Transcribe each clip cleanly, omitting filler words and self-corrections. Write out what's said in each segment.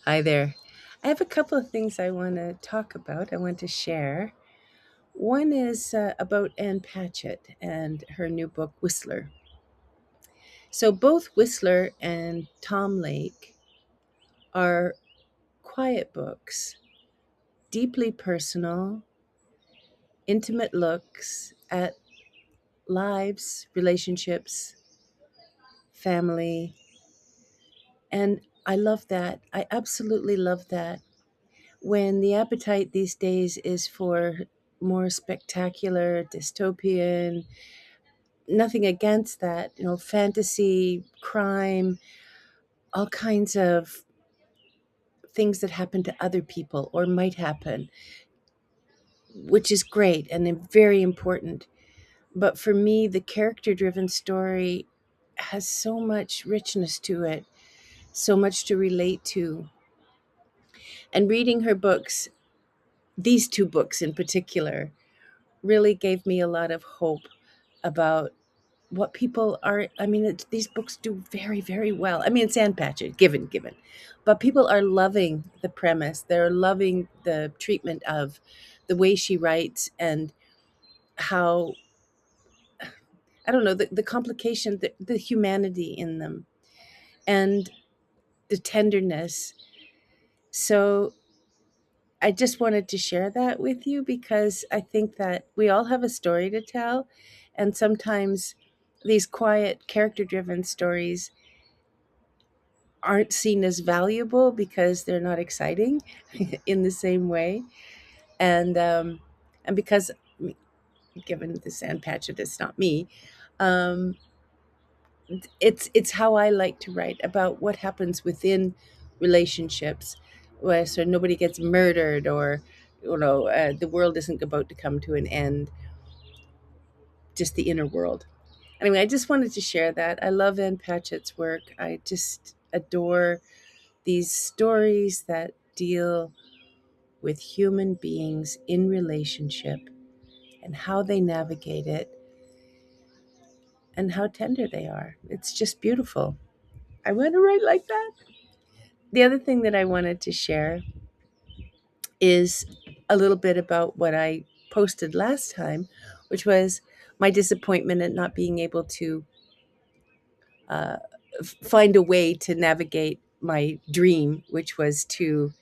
Hi there. I have a couple of things I want to talk about, I want to share. One is about Anne Patchett and her new book, Whistler. So, both Whistler and Tom Lake are quiet books, deeply personal, intimate looks at lives, relationships, family. And I love that. I absolutely love that. When the appetite these days is for more spectacular, dystopian, nothing against that, fantasy, crime, all kinds of things that happen to other people or might happen, which is great and very important. But for me, the character driven story has so much richness to it, so much to relate to. And reading her books, these two books in particular, really gave me a lot of hope about what people are. I mean, these books do very, very well. I mean, it's Ann Patchett, given, but people are loving the premise. They're loving the treatment of the way she writes and how, I don't know, the complication, the humanity in them, and the tenderness. So I just wanted to share that with you because I think that we all have a story to tell, and sometimes these quiet, character driven stories aren't seen as valuable because they're not exciting in the same way. And because, given the sand patch, it's not me. Um, it's how I like to write about what happens within relationships, where so nobody gets murdered or the world isn't about to come to an end. Just the inner world. Anyway, I just wanted to share that. I love Ann Patchett's work. I just adore these stories that deal with human beings in relationship and how they navigate it and how tender they are. It's just beautiful. I want to write like that. The other thing that I wanted to share is a little bit about what I posted last time, which was my disappointment at not being able to uh, find a way to navigate my dream, which was to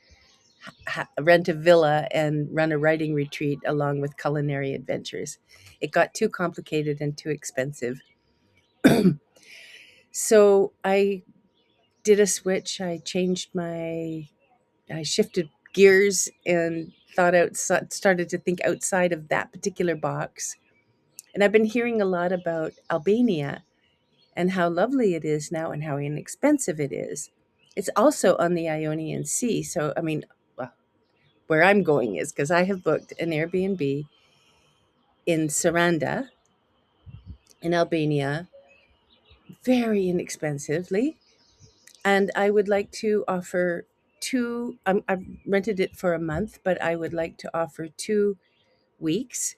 rent a villa and run a writing retreat along with culinary adventures. It got too complicated and too expensive. So I did a switch. I shifted gears and started to think outside of that particular box. And I've been hearing a lot about Albania and how lovely it is now and how inexpensive it is. It's also on the Ionian Sea. So, I mean, well, where I'm going is because I have booked an Airbnb in Saranda in Albania very inexpensively. And I would like to offer two, I've rented it for a month, but I would like to offer 2 weeks,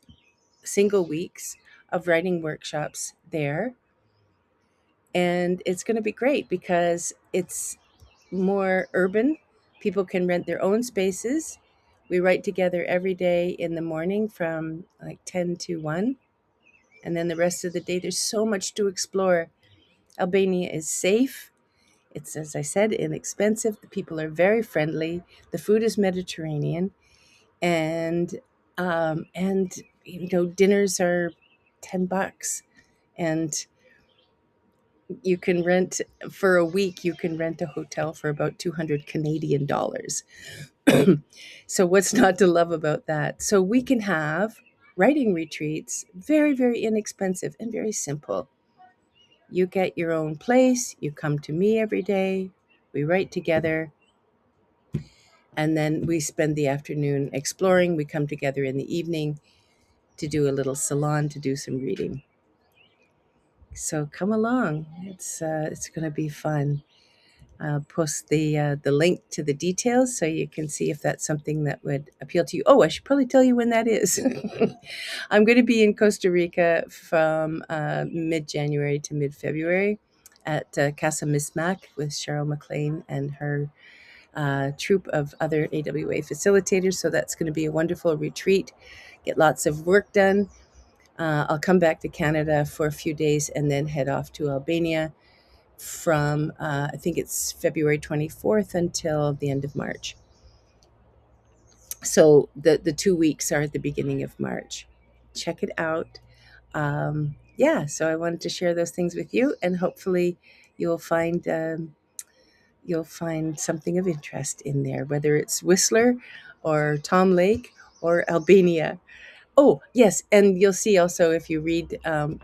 single weeks of writing workshops there. And it's going to be great because it's more urban. People can rent their own spaces. We write together every day in the morning from like 10 to 1. And then the rest of the day, there's so much to explore. Albania is safe. It's, as I said, inexpensive. The people are very friendly. The food is Mediterranean. And, dinners are $10. And you can rent for a week, you can rent a hotel for about 200 Canadian dollars. So what's not to love about that? So we can have writing retreats, very, very inexpensive and very simple. You get your own place, you come to me every day, we write together, and then we spend the afternoon exploring. We come together in the evening to do a little salon, to do some reading. So come along. It's going to be fun. I'll post the link to the details so you can see if that's something that would appeal to you. Oh, I should probably tell you when that is. I'm going to be in Costa Rica from mid January to mid February at Casa Mismac with Cheryl McLean and her troop of other AWA facilitators. So that's going to be a wonderful retreat. Get lots of work done. I'll come back to Canada for a few days and then head off to Albania from, I think it's February 24th until the end of March. So the 2 weeks are at the beginning of March. Check it out. Yeah, so I wanted to share those things with you, and hopefully you'll find something of interest in there, whether it's Whistler or Tom Lake or Albania. Oh, yes, and you'll see also if you read the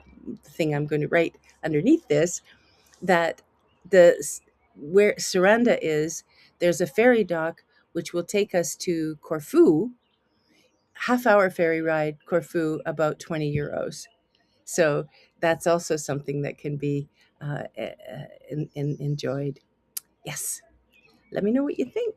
thing I'm going to write underneath this, that where Saranda is, there's a ferry dock which will take us to Corfu. Half-hour ferry ride, Corfu, about 20 euros. So that's also something that can be enjoyed. Yes. Let me know what you think.